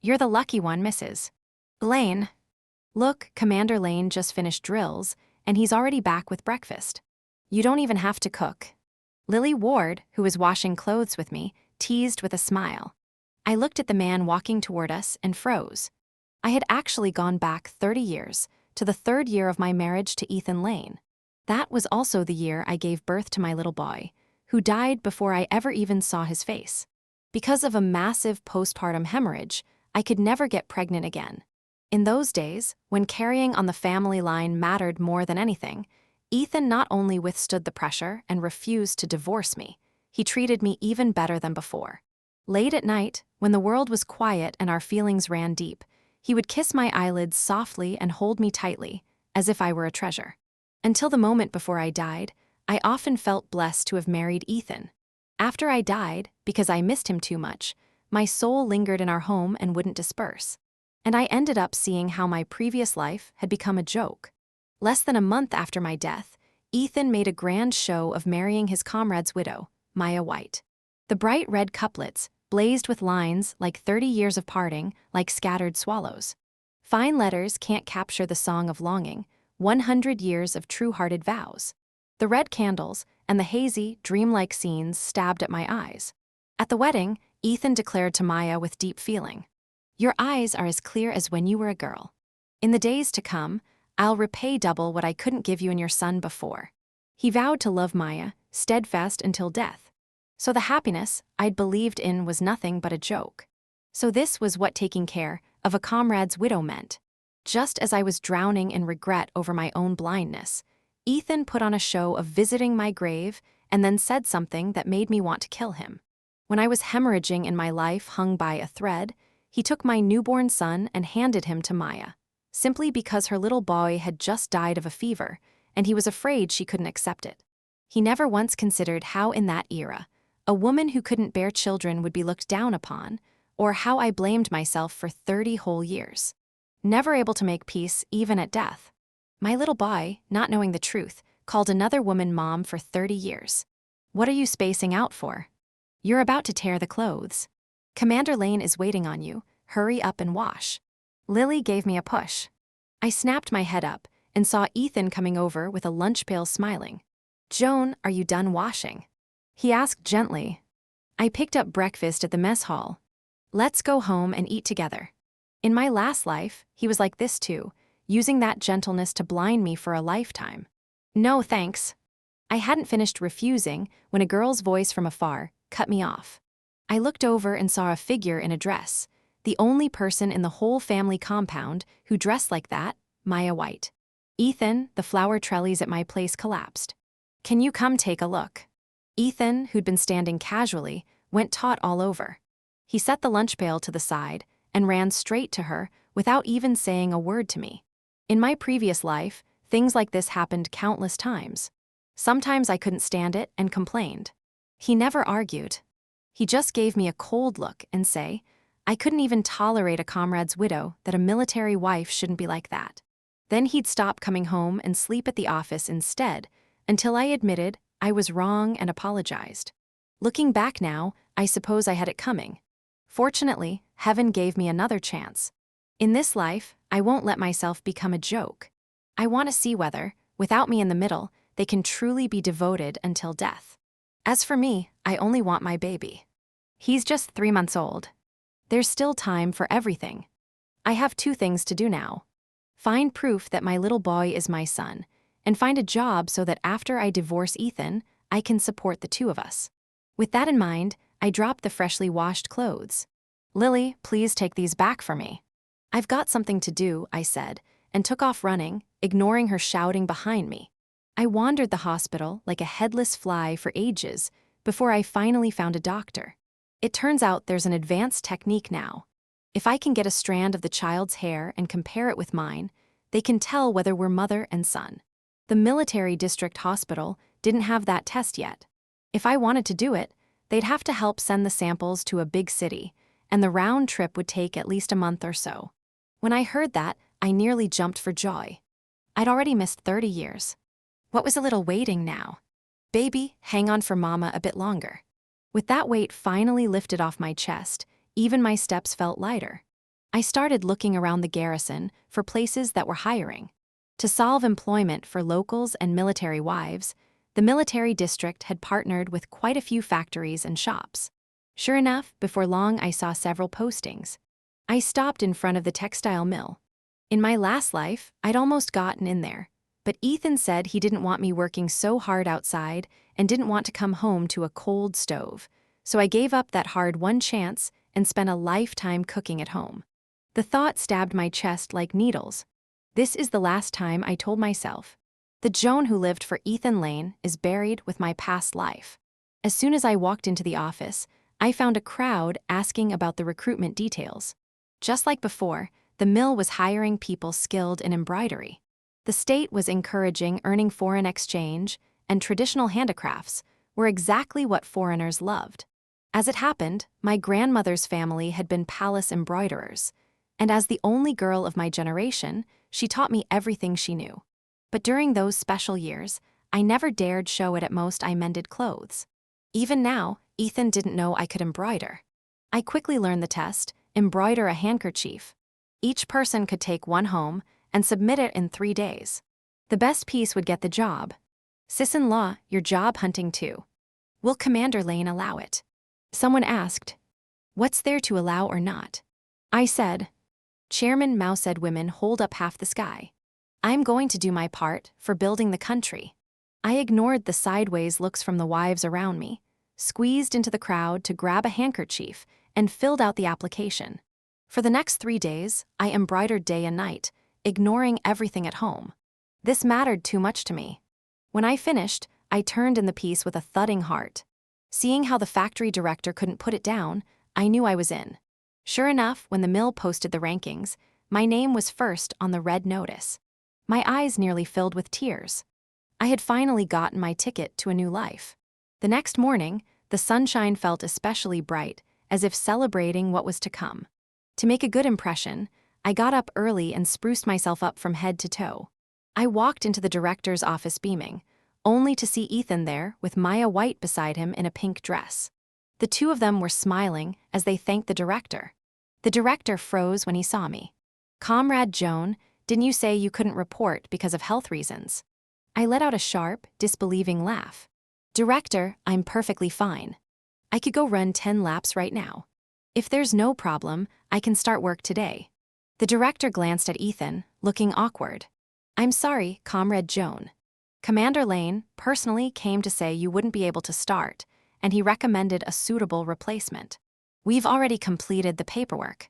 You're the lucky one, Mrs. Lane. Look, Commander Lane just finished drills, and he's already back with breakfast. You don't even have to cook. Lily Ward, who was washing clothes with me, teased with a smile. I looked at the man walking toward us and froze. I had actually gone back 30 years, to the 3rd year of my marriage to Ethan Lane. That was also the year I gave birth to my little boy, who died before I ever even saw his face. Because of a massive postpartum hemorrhage, I could never get pregnant again. In those days, when carrying on the family line mattered more than anything, Ethan not only withstood the pressure and refused to divorce me, he treated me even better than before. Late at night, when the world was quiet and our feelings ran deep, he would kiss my eyelids softly and hold me tightly, as if I were a treasure. Until the moment before I died, I often felt blessed to have married Ethan. After I died, because I missed him too much, my soul lingered in our home and wouldn't disperse. And I ended up seeing how my previous life had become a joke. Less than a month after my death, Ethan made a grand show of marrying his comrade's widow, Maya White. The bright red couplets blazed with lines like 30 years of parting, like scattered swallows. Fine letters can't capture the song of longing, 100 years of true-hearted vows. The red candles and the hazy, dreamlike scenes stabbed at my eyes. At the wedding, Ethan declared to Maya with deep feeling, "Your eyes are as clear as when you were a girl. In the days to come, I'll repay double what I couldn't give you and your son before." He vowed to love Maya, steadfast until death. So the happiness I'd believed in was nothing but a joke. So this was what taking care of a comrade's widow meant. Just as I was drowning in regret over my own blindness, Ethan put on a show of visiting my grave and then said something that made me want to kill him. When I was hemorrhaging and my life hung by a thread, he took my newborn son and handed him to Maya, simply because her little boy had just died of a fever, and he was afraid she couldn't accept it. He never once considered how in that era, a woman who couldn't bear children would be looked down upon, or how I blamed myself for 30 whole years. Never able to make peace even at death. My little boy, not knowing the truth, called another woman mom for 30 years. What are you spacing out for? You're about to tear the clothes. Commander Lane is waiting on you. Hurry up and wash. Lily gave me a push. I snapped my head up and saw Ethan coming over with a lunch pail smiling. "Joan, are you done washing?" He asked gently. I picked up breakfast at the mess hall. "Let's go home and eat together." In my last life, he was like this too, using that gentleness to blind me for a lifetime. "No, thanks." I hadn't finished refusing when a girl's voice from afar cut me off. I looked over and saw a figure in a dress, the only person in the whole family compound who dressed like that, Maya White. "Ethan, the flower trellis at my place collapsed. Can you come take a look?" Ethan, who'd been standing casually, went taut all over. He set the lunch pail to the side and ran straight to her without even saying a word to me. In my previous life, things like this happened countless times. Sometimes I couldn't stand it and complained. He never argued. He just gave me a cold look and say, I couldn't even tolerate a comrade's widow, that a military wife shouldn't be like that. Then he'd stop coming home and sleep at the office instead, until I admitted I was wrong and apologized. Looking back now, I suppose I had it coming. Fortunately, heaven gave me another chance. In this life, I won't let myself become a joke. I want to see whether, without me in the middle, they can truly be devoted until death. As for me, I only want my baby. He's just 3 months old. There's still time for everything. I have 2 things to do now. Find proof that my little boy is my son, and find a job so that after I divorce Ethan, I can support the 2 of us. With that in mind, I dropped the freshly washed clothes. "Lily, please take these back for me." "I've got something to do," I said, and took off running, ignoring her shouting behind me. I wandered the hospital like a headless fly for ages before I finally found a doctor. It turns out there's an advanced technique now. If I can get a strand of the child's hair and compare it with mine, they can tell whether we're mother and son. The military district hospital didn't have that test yet. If I wanted to do it, they'd have to help send the samples to a big city, and the round trip would take at least a month or so. When I heard that, I nearly jumped for joy. I'd already missed 30 years. What was a little waiting now? Baby, hang on for mama a bit longer. With that weight finally lifted off my chest, even my steps felt lighter. I started looking around the garrison for places that were hiring. To solve employment for locals and military wives, the military district had partnered with quite a few factories and shops. Sure enough, before long I saw several postings. I stopped in front of the textile mill. In my last life, I'd almost gotten in there, but Ethan said he didn't want me working so hard outside and didn't want to come home to a cold stove, so I gave up that hard one chance and spent a lifetime cooking at home. The thought stabbed my chest like needles. This is the last time, I told myself. The Joan who lived for Ethan Lane is buried with my past life. As soon as I walked into the office, I found a crowd asking about the recruitment details. Just like before, the mill was hiring people skilled in embroidery. The state was encouraging earning foreign exchange, and traditional handicrafts were exactly what foreigners loved. As it happened, my grandmother's family had been palace embroiderers, and as the only girl of my generation, she taught me everything she knew. But during those special years, I never dared show it. At most I mended clothes. Even now, Ethan didn't know I could embroider. I quickly learned the test: embroider a handkerchief. Each person could take one home and submit it in 3 days. The best piece would get the job. Sis-in-law, you're job hunting too. Will Commander Lane allow it? Someone asked. What's there to allow or not? I said. Chairman Mao said women hold up half the sky. I'm going to do my part for building the country. I ignored the sideways looks from the wives around me, squeezed into the crowd to grab a handkerchief, and filled out the application. For the next 3 days, I embroidered day and night, ignoring everything at home. This mattered too much to me. When I finished, I turned in the piece with a thudding heart. Seeing how the factory director couldn't put it down, I knew I was in. Sure enough, when the mill posted the rankings, my name was first on the red notice. My eyes nearly filled with tears. I had finally gotten my ticket to a new life. The next morning, the sunshine felt especially bright, as if celebrating what was to come. To make a good impression, I got up early and spruced myself up from head to toe. I walked into the director's office beaming, only to see Ethan there with Maya White beside him in a pink dress. The two of them were smiling as they thanked the director. The director froze when he saw me. Comrade Joan, didn't you say you couldn't report because of health reasons? I let out a sharp, disbelieving laugh. Director, I'm perfectly fine. I could go run 10 laps right now. If there's no problem, I can start work today. The director glanced at Ethan, looking awkward. I'm sorry, Comrade Joan. Commander Lane personally came to say you wouldn't be able to start, and he recommended a suitable replacement. We've already completed the paperwork.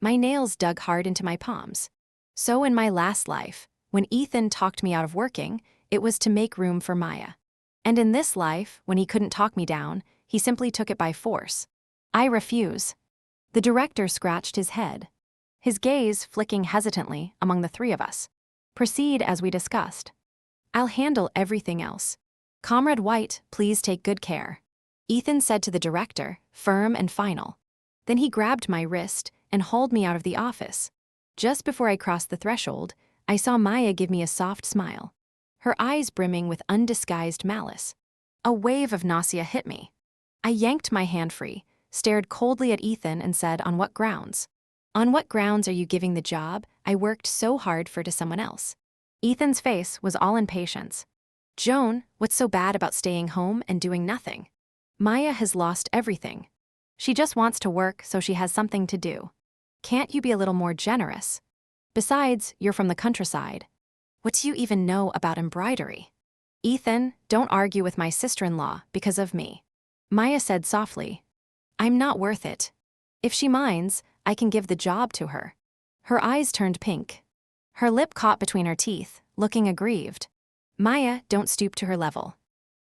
My nails dug hard into my palms. So in my last life, when Ethan talked me out of working, it was to make room for Maya. And in this life, when he couldn't talk me down, he simply took it by force. I refuse. The director scratched his head, his gaze flicking hesitantly among the three of us. Proceed as we discussed. I'll handle everything else. Comrade White, please take good care. Ethan said to the director, firm and final. Then he grabbed my wrist and hauled me out of the office. Just before I crossed the threshold, I saw Maya give me a soft smile, her eyes brimming with undisguised malice. A wave of nausea hit me. I yanked my hand free, stared coldly at Ethan and said, on what grounds? On what grounds are you giving the job I worked so hard for to someone else? Ethan's face was all impatience. Joan, what's so bad about staying home and doing nothing? Maya has lost everything. She just wants to work so she has something to do. Can't you be a little more generous? Besides, you're from the countryside. What do you even know about embroidery? Ethan, don't argue with my sister-in-law because of me. Maya said softly. I'm not worth it. If she minds, I can give the job to her. Her eyes turned pink. Her lip caught between her teeth, looking aggrieved. Maya, don't stoop to her level.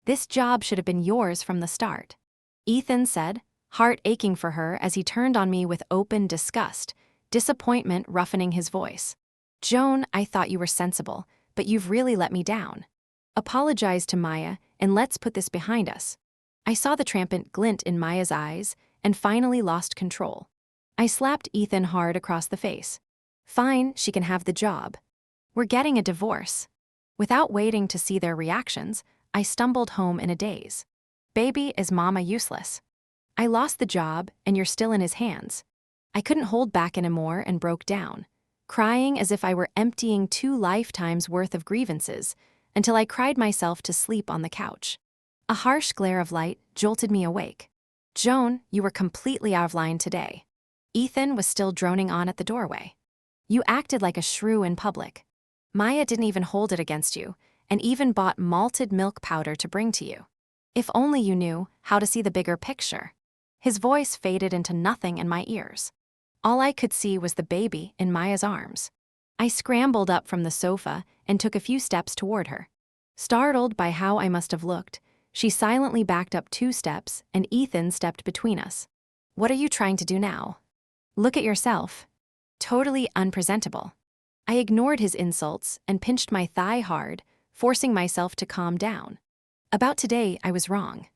This job should have been yours from the start. Ethan said, heart aching for her as he turned on me with open disgust, disappointment roughening his voice. Joan, I thought you were sensible, but you've really let me down. Apologize to Maya, and let's put this behind us. I saw the triumphant glint in Maya's eyes and finally lost control. I slapped Ethan hard across the face. Fine, she can have the job. We're getting a divorce. Without waiting to see their reactions, I stumbled home in a daze. Baby, is Mama useless? I lost the job, and you're still in his hands. I couldn't hold back anymore and broke down, crying as if I were emptying 2 lifetimes worth of grievances, until I cried myself to sleep on the couch. A harsh glare of light jolted me awake. "Joan, you were completely out of line today." Ethan was still droning on at the doorway. "You acted like a shrew in public. Maya didn't even hold it against you, and even bought malted milk powder to bring to you. If only you knew how to see the bigger picture." His voice faded into nothing in my ears. All I could see was the baby in Maya's arms. I scrambled up from the sofa and took a few steps toward her. Startled by how I must have looked, she silently backed up 2 steps and Ethan stepped between us. "What are you trying to do now? Look at yourself." Totally unpresentable. I ignored his insults and pinched my thigh hard, forcing myself to calm down. "About today, I was wrong.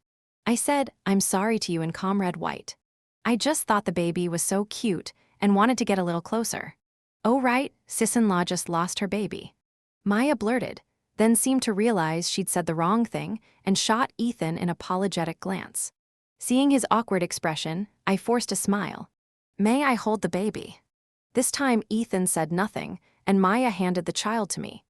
I said, 'I'm sorry to you' in Comrade White. I just thought the baby was so cute and wanted to get a little closer." "Oh right, sis-in-law just lost her baby." Maya blurted, then seemed to realize she'd said the wrong thing and shot Ethan an apologetic glance. Seeing his awkward expression, I forced a smile. "May I hold the baby?" This time Ethan said nothing, and Maya handed the child to me.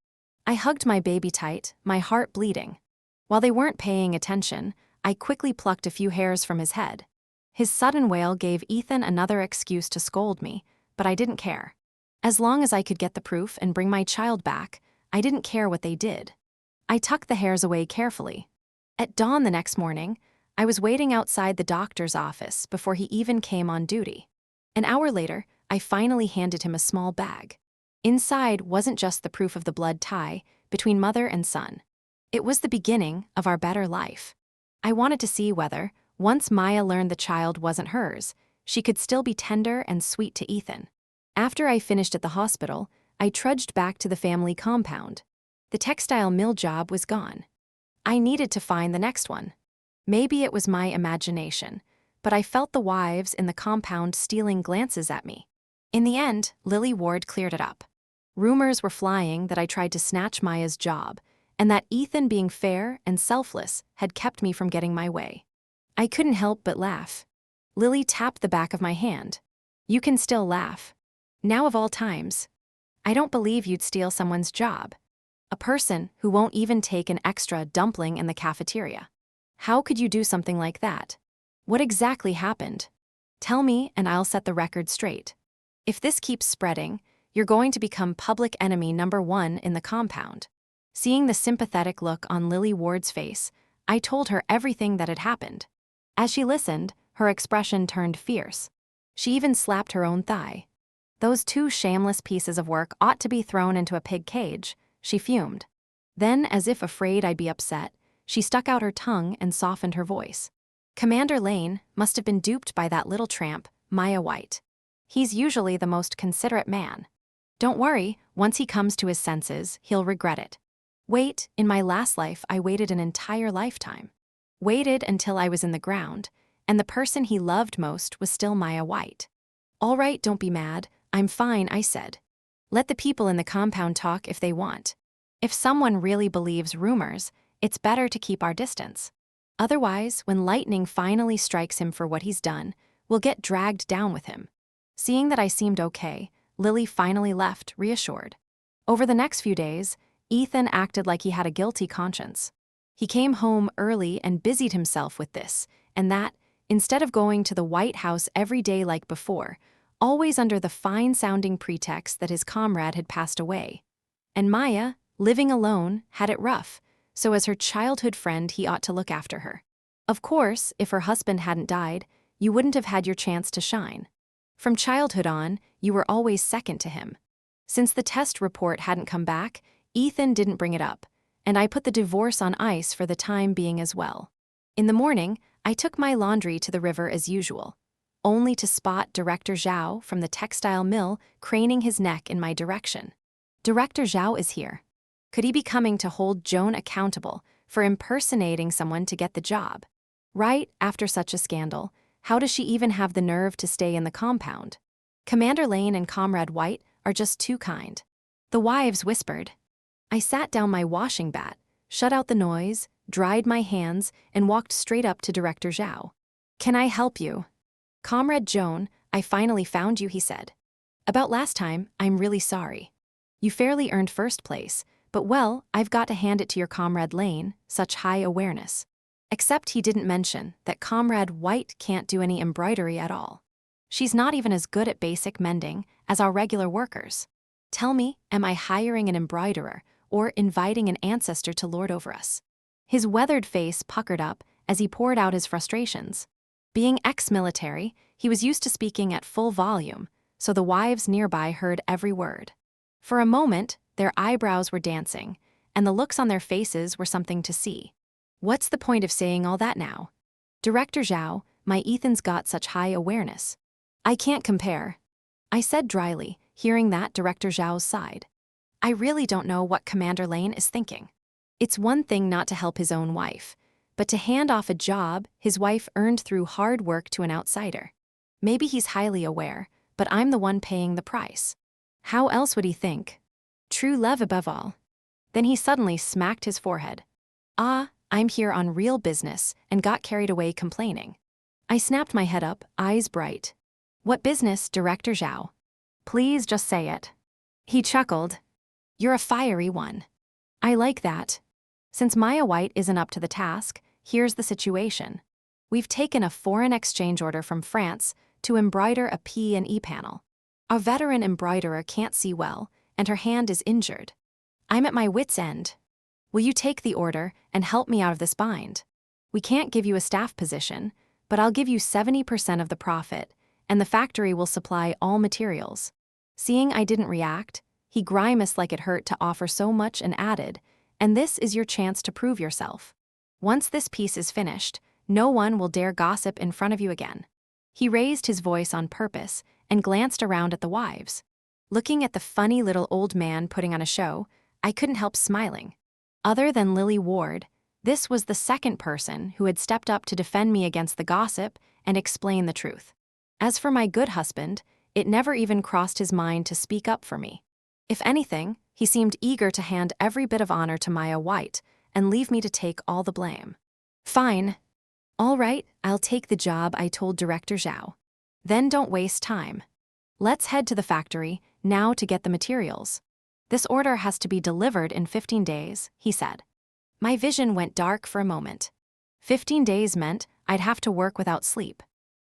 I hugged my baby tight, my heart bleeding. While they weren't paying attention, I quickly plucked a few hairs from his head. His sudden wail gave Ethan another excuse to scold me, but I didn't care. As long as I could get the proof and bring my child back, I didn't care what they did. I tucked the hairs away carefully. At dawn the next morning, I was waiting outside the doctor's office before he even came on duty. An hour later, I finally handed him a small bag. Inside wasn't just the proof of the blood tie between mother and son. It was the beginning of our better life. I wanted to see whether, once Maya learned the child wasn't hers, she could still be tender and sweet to Ethan. After I finished at the hospital, I trudged back to the family compound. The textile mill job was gone. I needed to find the next one. Maybe it was my imagination, but I felt the wives in the compound stealing glances at me. In the end, Lily Ward cleared it up. Rumors were flying that I tried to snatch Maya's job, and that Ethan, being fair and selfless, had kept me from getting my way. I couldn't help but laugh. Lily tapped the back of my hand. "You can still laugh. Now of all times. I don't believe you'd steal someone's job. A person who won't even take an extra dumpling in the cafeteria. How could you do something like that? What exactly happened? Tell me and I'll set the record straight. If this keeps spreading, you're going to become public enemy #1 in the compound." Seeing the sympathetic look on Lily Ward's face, I told her everything that had happened. As she listened, her expression turned fierce. She even slapped her own thigh. "Those 2 shameless pieces of work ought to be thrown into a pig cage," she fumed. Then, as if afraid I'd be upset, she stuck out her tongue and softened her voice. "Commander Lane must have been duped by that little tramp, Maya White. He's usually the most considerate man. Don't worry, once he comes to his senses, he'll regret it. Wait, in my last life I waited an entire lifetime. Waited until I was in the ground, and the person he loved most was still Maya White." "All right, don't be mad. I'm fine," I said. "Let the people in the compound talk if they want. If someone really believes rumors, it's better to keep our distance. Otherwise, when lightning finally strikes him for what he's done, we'll get dragged down with him." Seeing that I seemed okay, Lily finally left, reassured. Over the next few days, Ethan acted like he had a guilty conscience. He came home early and busied himself with this and that, instead of going to the White House every day like before, always under the fine-sounding pretext that his comrade had passed away. And Maya, living alone, had it rough, so as her childhood friend he ought to look after her. Of course, if her husband hadn't died, you wouldn't have had your chance to shine. From childhood on, you were always second to him. Since the test report hadn't come back, Ethan didn't bring it up, and I put the divorce on ice for the time being as well. In the morning, I took my laundry to the river as usual, only to spot Director Zhao from the textile mill craning his neck in my direction. "Director Zhao is here. Could he be coming to hold Joan accountable for impersonating someone to get the job? Right after such a scandal, how does she even have the nerve to stay in the compound? Commander Lane and Comrade White are just too kind." The wives whispered. I sat down my washing bat, shut out the noise, dried my hands, and walked straight up to Director Zhao. "Can I help you?" "Comrade Joan, I finally found you, he said. About last time, I'm really sorry. You fairly earned first place, but well, I've got to hand it to your Comrade Lane, such high awareness. Except he didn't mention that Comrade White can't do any embroidery at all. She's not even as good at basic mending as our regular workers. Tell me, am I hiring an embroiderer or inviting an ancestor to lord over us? His weathered face puckered up as he poured out his frustrations. Being ex-military, he was used to speaking at full volume, so the wives nearby heard every word. For a moment, their eyebrows were dancing, and the looks on their faces were something to see. What's the point of saying all that now? Director Zhao, my Ethan's got such high awareness. I can't compare. I said dryly, hearing that Director Zhao's side. I really don't know what Commander Lane is thinking. It's one thing not to help his own wife, but to hand off a job his wife earned through hard work to an outsider. Maybe he's highly aware, but I'm the one paying the price. How else would he think? True love above all. Then he suddenly smacked his forehead. I'm here on real business and got carried away complaining. I snapped my head up, eyes bright. What business, Director Zhao? Please just say it. He chuckled. You're a fiery one. I like that. Since Maya White isn't up to the task, here's the situation. We've taken a foreign exchange order from France to embroider a P&E panel. A veteran embroiderer can't see well, and her hand is injured. I'm at my wit's end. Will you take the order and help me out of this bind? We can't give you a staff position, but I'll give you 70% of the profit, and the factory will supply all materials. Seeing I didn't react, he grimaced like it hurt to offer so much and added, and this is your chance to prove yourself. Once this piece is finished, no one will dare gossip in front of you again. He raised his voice on purpose and glanced around at the wives. Looking at the funny little old man putting on a show, I couldn't help smiling. Other than Lily Ward, this was the second person who had stepped up to defend me against the gossip and explain the truth. As for my good husband, it never even crossed his mind to speak up for me. If anything, he seemed eager to hand every bit of honor to Maya White and leave me to take all the blame. Fine. All right, I'll take the job, I told Director Zhao. Then don't waste time. Let's head to the factory now to get the materials. This order has to be delivered in 15 days, he said. My vision went dark for a moment. 15 days meant I'd have to work without sleep.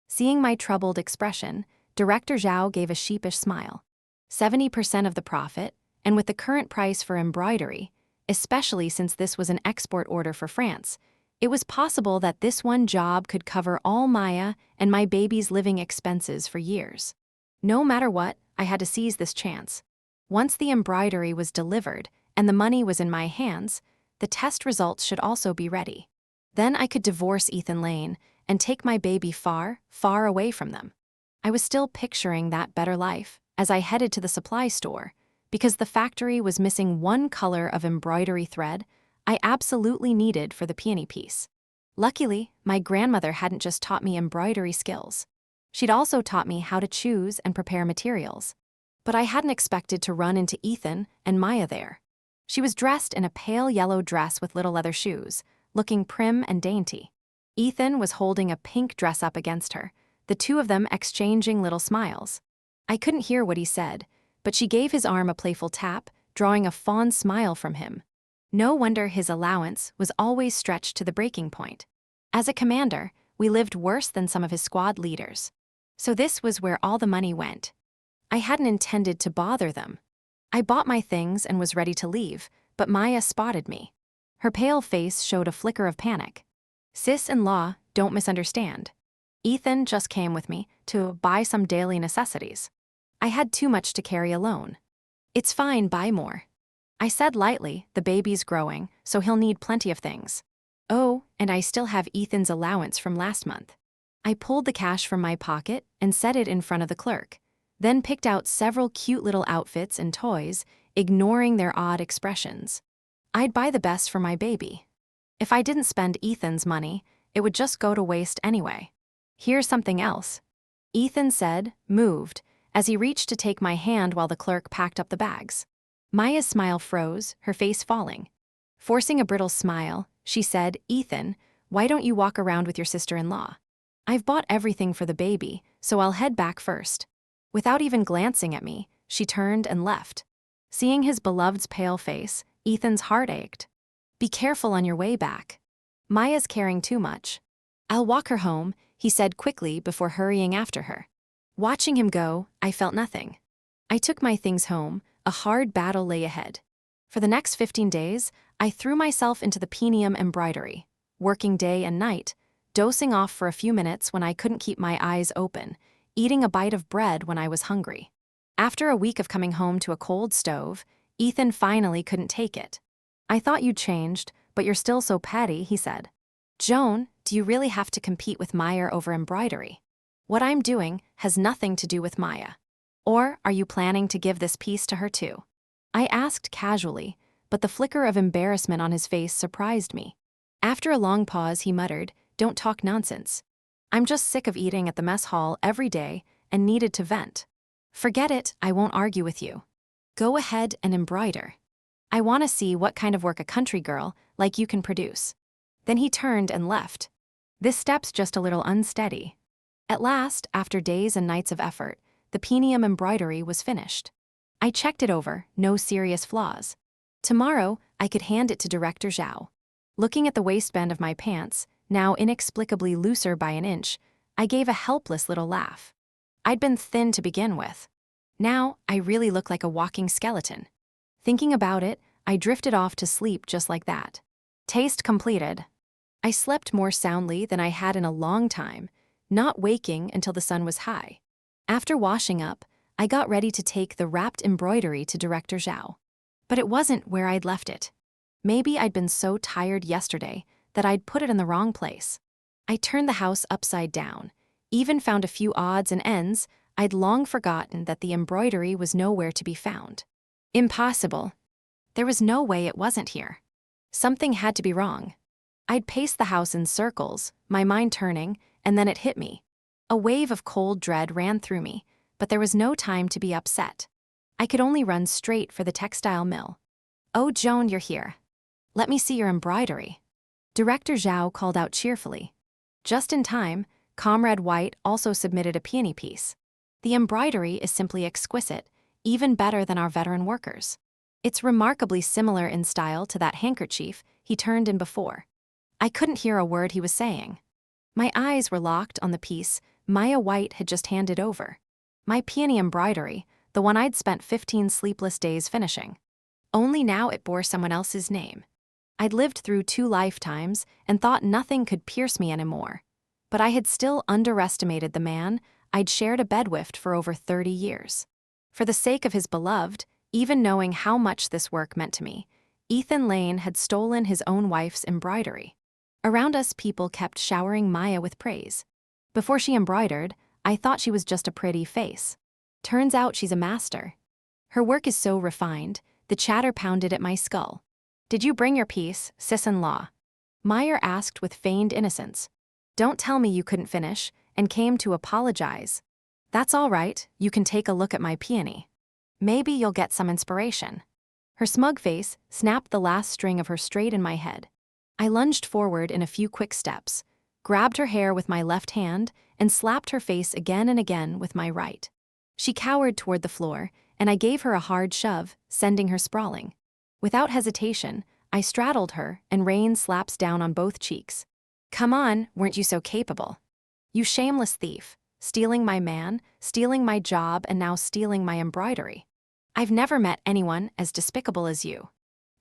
Seeing my troubled expression, Director Zhao gave a sheepish smile. 70% of the profit, and with the current price for embroidery, especially since this was an export order for France, it was possible that this one job could cover all Maya and my baby's living expenses for years. No matter what, I had to seize this chance. Once the embroidery was delivered and the money was in my hands, the test results should also be ready. Then I could divorce Ethan Lane and take my baby far, far away from them. I was still picturing that better life as I headed to the supply store, because the factory was missing one color of embroidery thread I absolutely needed for the peony piece. Luckily, my grandmother hadn't just taught me embroidery skills. She'd also taught me how to choose and prepare materials. But I hadn't expected to run into Ethan and Maya there. She was dressed in a pale yellow dress with little leather shoes, looking prim and dainty. Ethan was holding a pink dress up against her, the two of them exchanging little smiles. I couldn't hear what he said, but she gave his arm a playful tap, drawing a fond smile from him. No wonder his allowance was always stretched to the breaking point. As a commander, we lived worse than some of his squad leaders. So this was where all the money went. I hadn't intended to bother them. I bought my things and was ready to leave, but Maya spotted me. Her pale face showed a flicker of panic. Sis-in-law, don't misunderstand. Ethan just came with me to buy some daily necessities. I had too much to carry alone. It's fine, buy more. I said lightly, the baby's growing, so he'll need plenty of things. Oh, and I still have Ethan's allowance from last month. I pulled the cash from my pocket and set it in front of the clerk, then picked out several cute little outfits and toys, ignoring their odd expressions. I'd buy the best for my baby. If I didn't spend Ethan's money, it would just go to waste anyway. Here's something else. Ethan said, moved, as he reached to take my hand while the clerk packed up the bags. Maya's smile froze, her face falling. Forcing a brittle smile, she said, Ethan, why don't you walk around with your sister-in-law? I've bought everything for the baby, so I'll head back first. Without even glancing at me, she turned and left. Seeing his beloved's pale face, Ethan's heart ached. Be careful on your way back. Maya's caring too much. I'll walk her home, he said quickly before hurrying after her. Watching him go, I felt nothing. I took my things home, a hard battle lay ahead. For the next 15 days, I threw myself into the perineum embroidery, working day and night, dosing off for a few minutes when I couldn't keep my eyes open, eating a bite of bread when I was hungry. After a week of coming home to a cold stove, Ethan finally couldn't take it. I thought you'd changed, but you're still so petty, he said. Joan, do you really have to compete with Maya over embroidery? What I'm doing has nothing to do with Maya. Or are you planning to give this piece to her too? I asked casually, but the flicker of embarrassment on his face surprised me. After a long pause, he muttered, Don't talk nonsense. I'm just sick of eating at the mess hall every day and needed to vent. Forget it, I won't argue with you. Go ahead and embroider. I want to see what kind of work a country girl like you can produce. Then he turned and left. This step's just a little unsteady. At last, after days and nights of effort, the perineum embroidery was finished. I checked it over, no serious flaws. Tomorrow, I could hand it to Director Zhao. Looking at the waistband of my pants, now inexplicably looser by an inch, I gave a helpless little laugh. I'd been thin to begin with. Now, I really look like a walking skeleton. Thinking about it, I drifted off to sleep just like that. Taste completed. I slept more soundly than I had in a long time, not waking until the sun was high. After washing up, I got ready to take the wrapped embroidery to Director Zhao. But it wasn't where I'd left it. Maybe I'd been so tired yesterday that I'd put it in the wrong place. I turned the house upside down, even found a few odds and ends. I'd long forgotten that the embroidery was nowhere to be found. Impossible. There was no way it wasn't here. Something had to be wrong. I'd paced the house in circles, my mind turning, and then it hit me. A wave of cold dread ran through me, but there was no time to be upset. I could only run straight for the textile mill. Oh, Joan, you're here. Let me see your embroidery. Director Zhao called out cheerfully. Just in time, Comrade White also submitted a peony piece. The embroidery is simply exquisite, even better than our veteran workers. It's remarkably similar in style to that handkerchief he turned in before. I couldn't hear a word he was saying. My eyes were locked on the piece Maya White had just handed over. My peony embroidery, the one I'd spent 15 sleepless days finishing. Only now it bore someone else's name. I'd lived through 2 lifetimes and thought nothing could pierce me anymore. But I had still underestimated the man I'd shared a bed with for over 30 years. For the sake of his beloved, even knowing how much this work meant to me, Ethan Lane had stolen his own wife's embroidery. Around us, people kept showering Maya with praise. Before she embroidered, I thought she was just a pretty face. Turns out she's a master. Her work is so refined, the chatter pounded at my skull. Did you bring your piece, sis-in-law? Meyer asked with feigned innocence. Don't tell me you couldn't finish, and came to apologize. That's all right, you can take a look at my peony. Maybe you'll get some inspiration. Her smug face snapped the last string of her straight in my head. I lunged forward in a few quick steps, grabbed her hair with my left hand, and slapped her face again and again with my right. She cowered toward the floor, and I gave her a hard shove, sending her sprawling. Without hesitation, I straddled her and rained slaps down on both cheeks. Come on, weren't you so capable? You shameless thief, stealing my man, stealing my job, and now stealing my embroidery. I've never met anyone as despicable as you.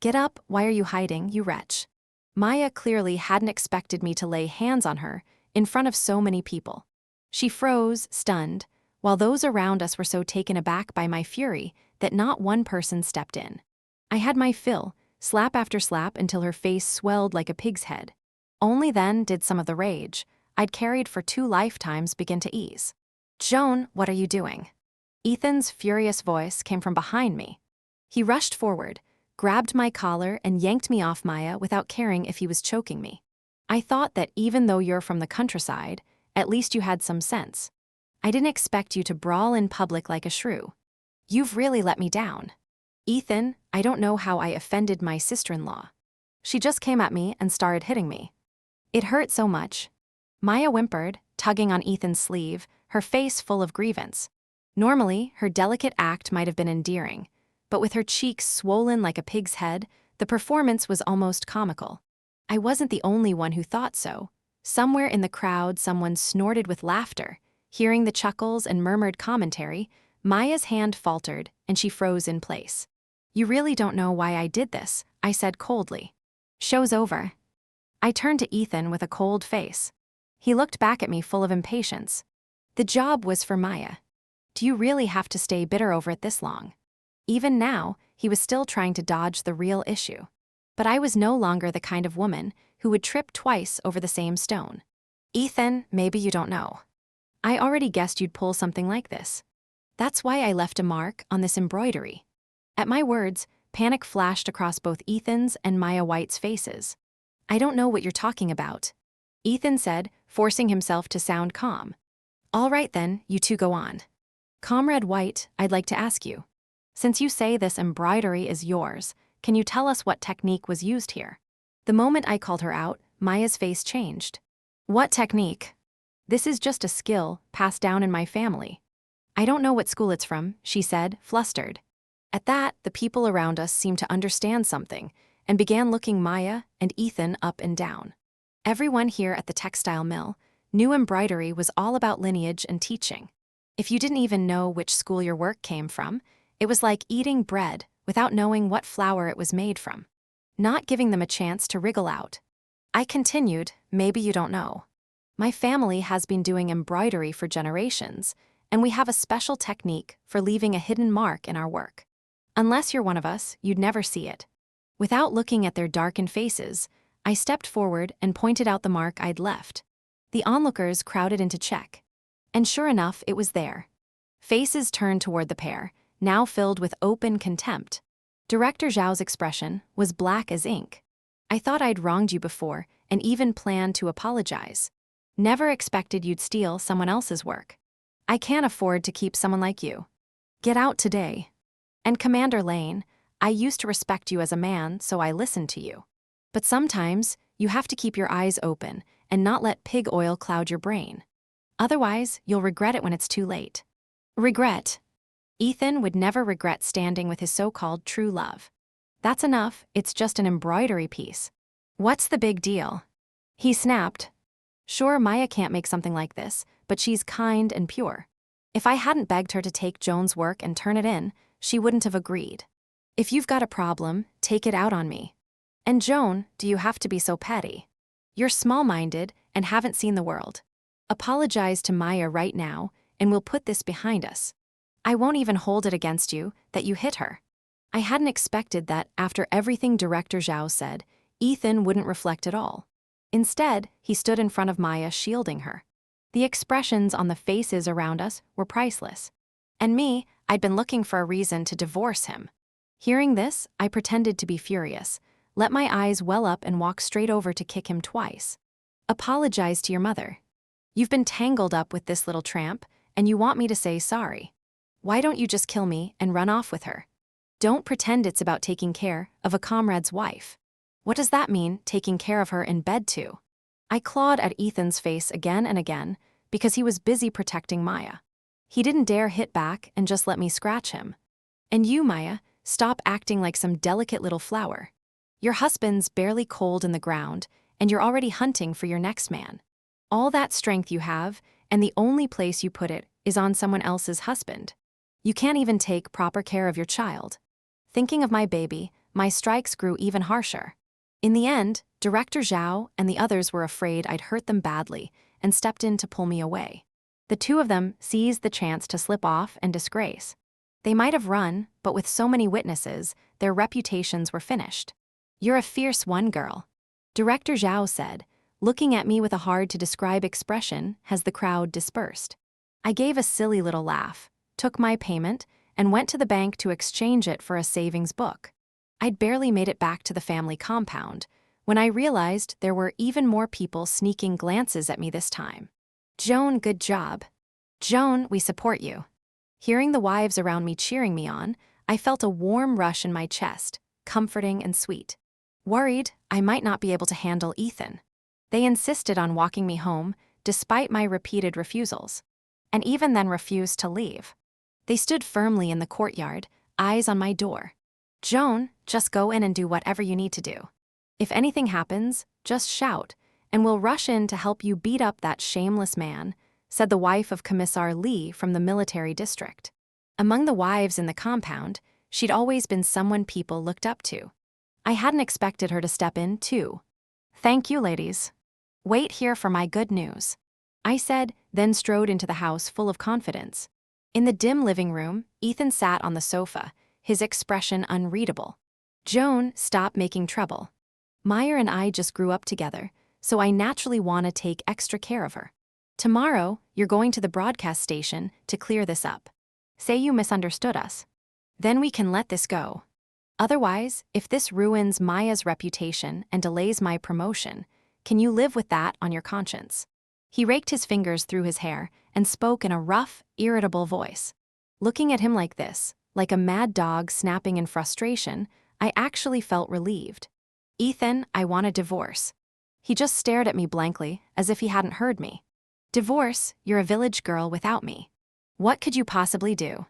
Get up, why are you hiding, you wretch? Maya clearly hadn't expected me to lay hands on her in front of so many people. She froze, stunned, while those around us were so taken aback by my fury that not one person stepped in. I had my fill, slap after slap until her face swelled like a pig's head. Only then did some of the rage I'd carried for 2 lifetimes begin to ease. Joan, what are you doing? Ethan's furious voice came from behind me. He rushed forward, grabbed my collar, and yanked me off Maya without caring if he was choking me. I thought that even though you're from the countryside, at least you had some sense. I didn't expect you to brawl in public like a shrew. You've really let me down. Ethan, I don't know how I offended my sister-in-law. She just came at me and started hitting me. It hurt so much. Maya whimpered, tugging on Ethan's sleeve, her face full of grievance. Normally, her delicate act might have been endearing, but with her cheeks swollen like a pig's head, the performance was almost comical. I wasn't the only one who thought so. Somewhere in the crowd, someone snorted with laughter. Hearing the chuckles and murmured commentary, Maya's hand faltered and she froze in place. "You really don't know why I did this," I said coldly. "Show's over." I turned to Ethan with a cold face. He looked back at me full of impatience. The job was for Maya. Do you really have to stay bitter over it this long? Even now, he was still trying to dodge the real issue. But I was no longer the kind of woman who would trip twice over the same stone. "Ethan, maybe you don't know. I already guessed you'd pull something like this. That's why I left a mark on this embroidery." At my words, panic flashed across both Ethan's and Maya White's faces. "I don't know what you're talking about," Ethan said, forcing himself to sound calm. "All right then, you two go on. Comrade White, I'd like to ask you. Since you say this embroidery is yours, can you tell us what technique was used here?" The moment I called her out, Maya's face changed. "What technique? This is just a skill passed down in my family. I don't know what school it's from," she said, flustered. At that, the people around us seemed to understand something and began looking Maya and Ethan up and down. Everyone here at the textile mill knew embroidery was all about lineage and teaching. If you didn't even know which school your work came from, it was like eating bread without knowing what flour it was made from. Not giving them a chance to wriggle out, I continued, "Maybe you don't know. My family has been doing embroidery for generations, and we have a special technique for leaving a hidden mark in our work. Unless you're one of us, you'd never see it." Without looking at their darkened faces, I stepped forward and pointed out the mark I'd left. The onlookers crowded in to check. And sure enough, it was there. Faces turned toward the pair, now filled with open contempt. Director Zhao's expression was black as ink. "I thought I'd wronged you before and even planned to apologize. Never expected you'd steal someone else's work. I can't afford to keep someone like you. Get out today. And Commander Lane, I used to respect you as a man, so I listened to you. But sometimes, you have to keep your eyes open and not let pig oil cloud your brain. Otherwise, you'll regret it when it's too late." Regret? Ethan would never regret standing with his so-called true love. "That's enough, it's just an embroidery piece. What's the big deal?" he snapped. "Sure, Maya can't make something like this, but she's kind and pure. If I hadn't begged her to take Joan's work and turn it in, she wouldn't have agreed. If you've got a problem, take it out on me. And Joan, do you have to be so petty? You're small-minded and haven't seen the world. Apologize to Maya right now, and we'll put this behind us. I won't even hold it against you that you hit her." I hadn't expected that after everything Director Zhao said, Ethan wouldn't reflect at all. Instead, he stood in front of Maya, shielding her. The expressions on the faces around us were priceless. And me, I'd been looking for a reason to divorce him. Hearing this, I pretended to be furious, let my eyes well up and walk straight over to kick him twice. "Apologize to your mother. You've been tangled up with this little tramp, and you want me to say sorry. Why don't you just kill me and run off with her? Don't pretend it's about taking care of a comrade's wife. What does that mean, taking care of her in bed too?" I clawed at Ethan's face again and again because he was busy protecting Maya. He didn't dare hit back and just let me scratch him. "And you, Maya, stop acting like some delicate little flower. Your husband's barely cold in the ground, and you're already hunting for your next man. All that strength you have, and the only place you put it is on someone else's husband. You can't even take proper care of your child." Thinking of my baby, my strikes grew even harsher. In the end, Director Zhao and the others were afraid I'd hurt them badly and stepped in to pull me away. The two of them seized the chance to slip off and disgrace. They might have run, but with so many witnesses, their reputations were finished. "You're a fierce one, girl," Director Zhao said, looking at me with a hard-to-describe expression as the crowd dispersed. I gave a silly little laugh, took my payment, and went to the bank to exchange it for a savings book. I'd barely made it back to the family compound when I realized there were even more people sneaking glances at me this time. "Joan, good job. Joan, we support you." Hearing the wives around me cheering me on, I felt a warm rush in my chest, comforting and sweet. Worried I might not be able to handle Ethan. They insisted on walking me home, despite my repeated refusals. and even then refused to leave. They stood firmly in the courtyard, eyes on my door. "Joan, just go in and do whatever you need to do. If anything happens, just shout, and we'll rush in to help you beat up that shameless man," said the wife of Commissar Lee from the military district. Among the wives in the compound, she'd always been someone people looked up to. I hadn't expected her to step in, too. "Thank you, ladies. Wait here for my good news," I said, then strode into the house full of confidence. In the dim living room, Ethan sat on the sofa, his expression unreadable. "Joan, stop making trouble. Maya and I just grew up together, so I naturally want to take extra care of her. Tomorrow, you're going to the broadcast station to clear this up. Say you misunderstood us. Then we can let this go. Otherwise, if this ruins Maya's reputation and delays my promotion, can you live with that on your conscience?" He raked his fingers through his hair and spoke in a rough, irritable voice. Looking at him like this, like a mad dog snapping in frustration, I actually felt relieved. "Ethan, I want a divorce." He just stared at me blankly, as if he hadn't heard me. "Divorce? You're a village girl without me. What could you possibly do?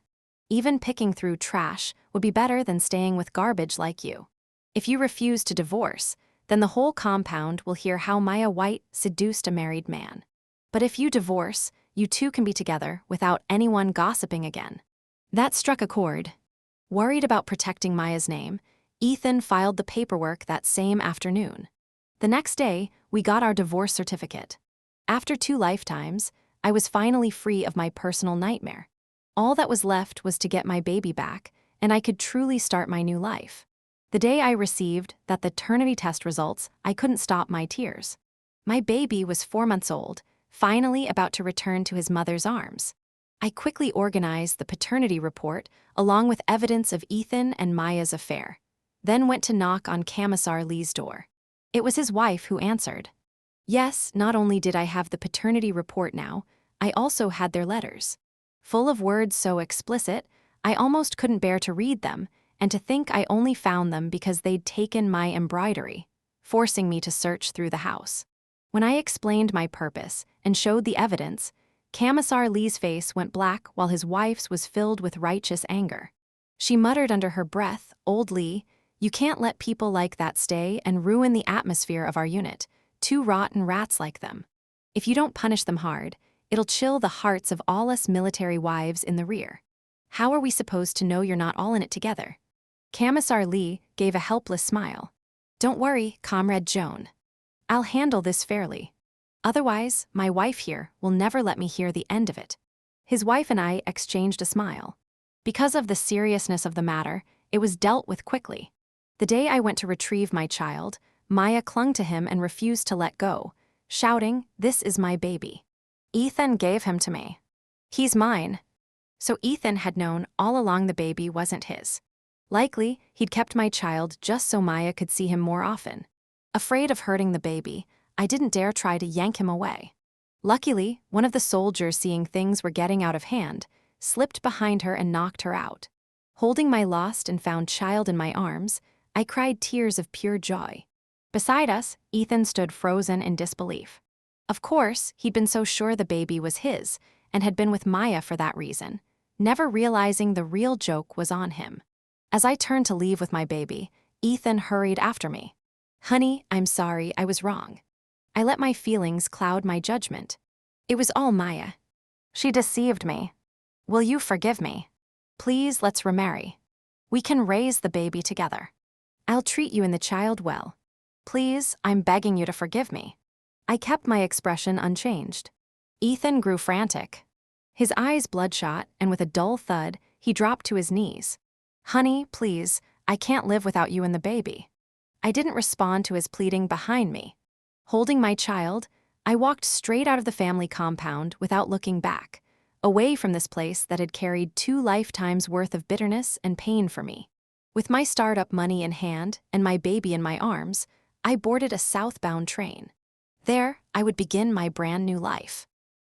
Even picking through trash would be better than staying with garbage like you. If you refuse to divorce, then the whole compound will hear how Maya White seduced a married man. But if you divorce, you two can be together without anyone gossiping again." That struck a chord. Worried about protecting Maya's name, Ethan filed the paperwork that same afternoon. The next day, we got our divorce certificate. After 2 lifetimes, I was finally free of my personal nightmare. All that was left was to get my baby back, and I could truly start my new life. The day I received that paternity test results, I couldn't stop my tears. My baby was 4 months old, finally about to return to his mother's arms. I quickly organized the paternity report along with evidence of Ethan and Maya's affair, then went to knock on Commissar Lee's door. It was his wife who answered. Yes, not only did I have the paternity report now, I also had their letters. Full of words so explicit, I almost couldn't bear to read them, and to think I only found them because they'd taken my embroidery, forcing me to search through the house. When I explained my purpose and showed the evidence, Commissar Lee's face went black while his wife's was filled with righteous anger. She muttered under her breath, "Old Lee, you can't let people like that stay and ruin the atmosphere of our unit, 2 rotten rats like them. If you don't punish them hard, it'll chill the hearts of all us military wives in the rear. How are we supposed to know you're not all in it together?" Commissar Lee gave a helpless smile. "Don't worry, Comrade Joan. I'll handle this fairly. Otherwise, my wife here will never let me hear the end of it." His wife and I exchanged a smile. Because of the seriousness of the matter, it was dealt with quickly. The day I went to retrieve my child, Maya clung to him and refused to let go, shouting, "This is my baby. Ethan gave him to me. He's mine." So Ethan had known all along the baby wasn't his. Likely, he'd kept my child just so Maya could see him more often. Afraid of hurting the baby, I didn't dare try to yank him away. Luckily, one of the soldiers, seeing things were getting out of hand, slipped behind her and knocked her out. Holding my lost and found child in my arms, I cried tears of pure joy. Beside us, Ethan stood frozen in disbelief. Of course, he'd been so sure the baby was his, and had been with Maya for that reason, never realizing the real joke was on him. As I turned to leave with my baby, Ethan hurried after me. "Honey, I'm sorry, I was wrong. I let my feelings cloud my judgment. It was all Maya. She deceived me. Will you forgive me? Please, let's remarry. We can raise the baby together. I'll treat you and the child well. Please, I'm begging you to forgive me." I kept my expression unchanged. Ethan grew frantic. His eyes bloodshot, and with a dull thud, he dropped to his knees. "Honey, please, I can't live without you and the baby." I didn't respond to his pleading behind me. Holding my child, I walked straight out of the family compound without looking back, away from this place that had carried 2 lifetimes worth of bitterness and pain for me. With my startup money in hand and my baby in my arms, I boarded a southbound train. There, I would begin my brand new life.